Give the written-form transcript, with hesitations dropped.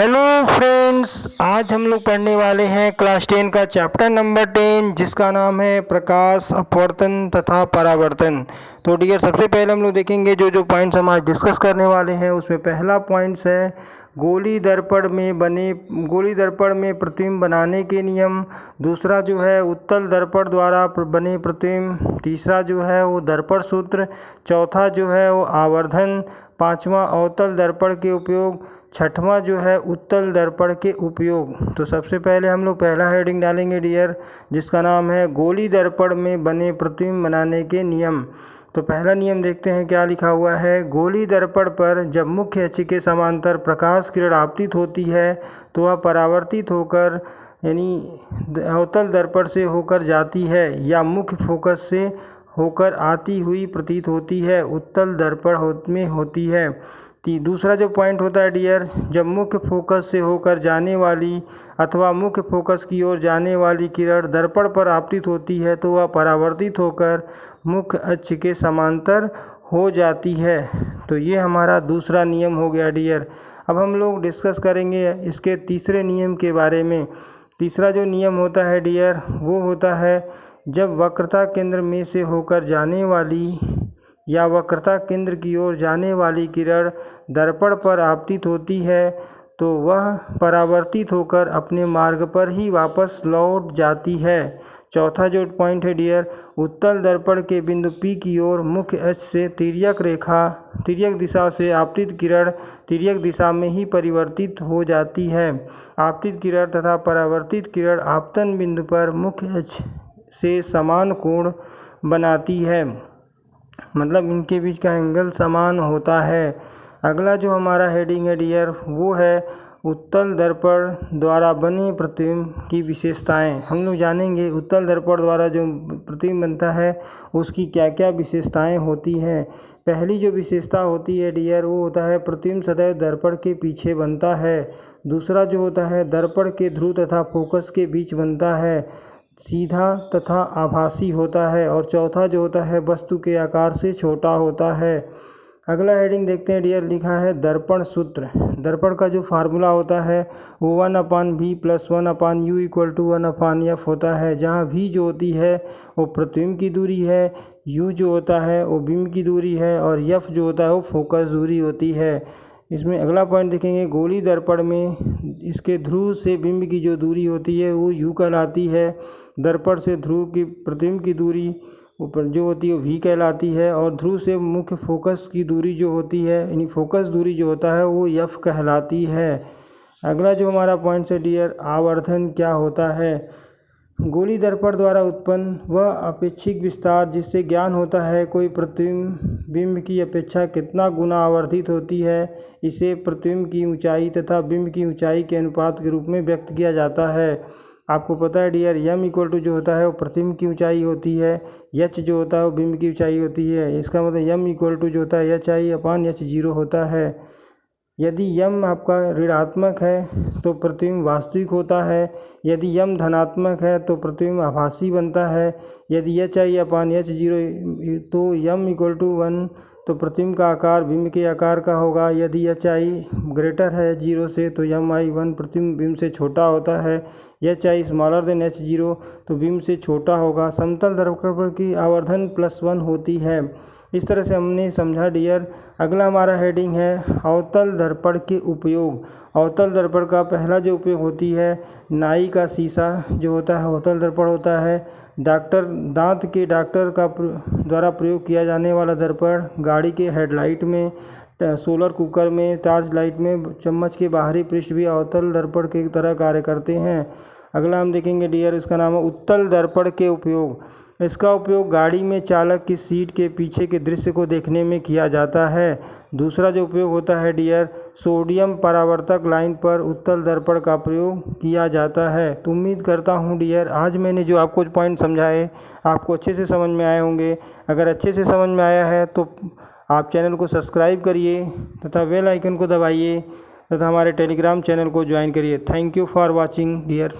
Hello friends, आज हम लोग पढ़ने वाले हैं क्लास 10 का चैप्टर नंबर 10 जिसका नाम है प्रकाश अपवर्तन तथा परावर्तन। तो डियर, सबसे पहले हम लोग देखेंगे जो पॉइंट्स हम आज डिस्कस करने वाले हैं। उसमें पहला पॉइंट्स है गोली दर्पण में प्रतिबिंब बनाने के नियम। दूसरा जो है उत्तल दर्पण द्वारा बने प्रतिबिंब। तीसरा जो है वो दर्पण सूत्र। चौथा जो है वो आवर्धन। पांचवा अवतल दर्पण के उपयोग। छठवां जो है उत्तल दर्पण के उपयोग। तो सबसे पहले हम लोग पहला हेडिंग डालेंगे डियर, जिसका नाम है गोली दर्पण में बने प्रतिबिंब बनाने के नियम। तो पहला नियम देखते हैं क्या लिखा हुआ है। गोली दर्पण पर जब मुख्य अक्ष के समांतर प्रकाश किरण आपतित होती है तो वह परावर्तित होकर यानी अवतल दर्पण से होकर जाती है या मुख्य फोकस से होकर आती हुई प्रतीत होती है, उत्तल दर्पण में होती है। दूसरा जो पॉइंट होता है डियर, जब मुख्य फोकस से होकर जाने वाली अथवा मुख्य फोकस की ओर जाने वाली किरण दर्पण पर आपतित होती है तो वह परावर्तित होकर मुख्य अक्ष के समांतर हो जाती है। तो ये हमारा दूसरा नियम हो गया डियर। अब हम लोग डिस्कस करेंगे इसके तीसरे नियम के बारे में। तीसरा जो नियम होता है डियर, वो होता है जब वक्रता केंद्र में से होकर जाने वाली या वक्रता केंद्र की ओर जाने वाली किरण दर्पण पर आपतित होती है तो वह परावर्तित होकर अपने मार्ग पर ही वापस लौट जाती है। चौथा जो पॉइंट है डियर, उत्तल दर्पण के बिंदु P की ओर मुख्य अक्ष से तिर्यक दिशा से आपतित किरण तिर्यक दिशा में ही परिवर्तित हो जाती है। आपतित किरण तथा परावर्तित किरण आपतन बिंदु पर मुख्य अक्ष से समान कोण बनाती है, मतलब इनके बीच का एंगल समान होता है। अगला जो हमारा हेडिंग है डियर, वो है उत्तल दर्पण द्वारा बने प्रतिबिंब की विशेषताएं। हम लोग जानेंगे उत्तल दर्पण द्वारा जो प्रतिबिंब बनता है उसकी क्या क्या विशेषताएं होती हैं। पहली जो विशेषता होती है डियर, वो होता है प्रतिबिंब सदैव दर्पण के पीछे बनता है। दूसरा जो होता है दर्पण के ध्रुव तथा फोकस के बीच बनता है, सीधा तथा आभासी होता है। और चौथा जो होता है वस्तु के आकार से छोटा होता है। अगला हेडिंग देखते हैं डियर, लिखा है दर्पण सूत्र। दर्पण का जो फार्मूला होता है वो 1/v + 1/u = 1/f होता है, जहाँ v जो होती है वो प्रतिबिंब की दूरी है, u जो होता है वो बिंब की दूरी है और f जो होता है वो फोकस दूरी होती है। इसमें अगला पॉइंट देखेंगे, गोली दर्पण में इसके ध्रुव से बिंब की जो दूरी होती है वो u कहलाती है। दर्पण से ध्रुव की प्रतिबिंब की दूरी ऊपर जो होती है v कहलाती है और ध्रुव से मुख्य फोकस की दूरी जो होती है यानी फोकस दूरी जो होता है वो f कहलाती है। अगला जो हमारा पॉइंट है डियर, आवर्धन क्या होता है। गोली दर्पण द्वारा उत्पन्न वह अपेक्षिक विस्तार जिससे ज्ञान होता है कोई प्रतिबिंब बिंब की अपेक्षा कितना गुना आवर्धित होती है, इसे प्रतिबिंब की ऊंचाई तथा बिंब की ऊंचाई के अनुपात के रूप में व्यक्त किया जाता है। आपको पता है डियर, m = जो होता है वो प्रतिबिंब की ऊंचाई होती है, h जो होता है वो बिंब की ऊंचाई होती है। इसका मतलब m = जो होता है hi/h0 होता है। यदि m आपका ऋणात्मक है तो प्रतिबिंब वास्तविक होता है, यदि m धनात्मक है तो प्रतिबिंब आभासी बनता है। यदि hi/h0 तो m = 1 तो प्रतिबिंब का आकार बिंब के आकार का होगा। यदि hi है 0 से तो mi1 प्रतिबिंब बिंब से छोटा होता है। hi h0 तो बिंब से छोटा होगा। समतल दर्पण की आवर्धन +1 होती है। इस तरह से हमने समझा डियर। अगला हमारा हेडिंग है अवतल दर्पण के उपयोग। अवतल दर्पण का पहला जो उपयोग होती है, नाई का शीशा जो होता है अवतल दर्पण होता है। दांत के डॉक्टर का द्वारा प्रयोग किया जाने वाला दर्पण, गाड़ी के हेडलाइट में, सोलर कुकर में, टॉर्च लाइट में चम्मच के बाहरी पृष्ठ भी अवतल दर्पण की तरह कार्य करते हैं। अगला हम देखेंगे डियर, इसका नाम है उत्तल दर्पण के उपयोग। इसका उपयोग गाड़ी में चालक की सीट के पीछे के दृश्य को देखने में किया जाता है। दूसरा जो उपयोग होता है डियर, सोडियम परावर्तक लाइन पर उत्तल दर्पण का प्रयोग किया जाता है। तो उम्मीद करता हूँ डियर आज मैंने जो आपको पॉइंट समझाए आपको अच्छे से समझ में आए होंगे। अगर अच्छे से समझ में आया है तो आप चैनल को सब्सक्राइब करिए तथा बेल आइकन को दबाइए तथा हमारे टेलीग्राम चैनल को ज्वाइन करिए। Thank you for watching dear.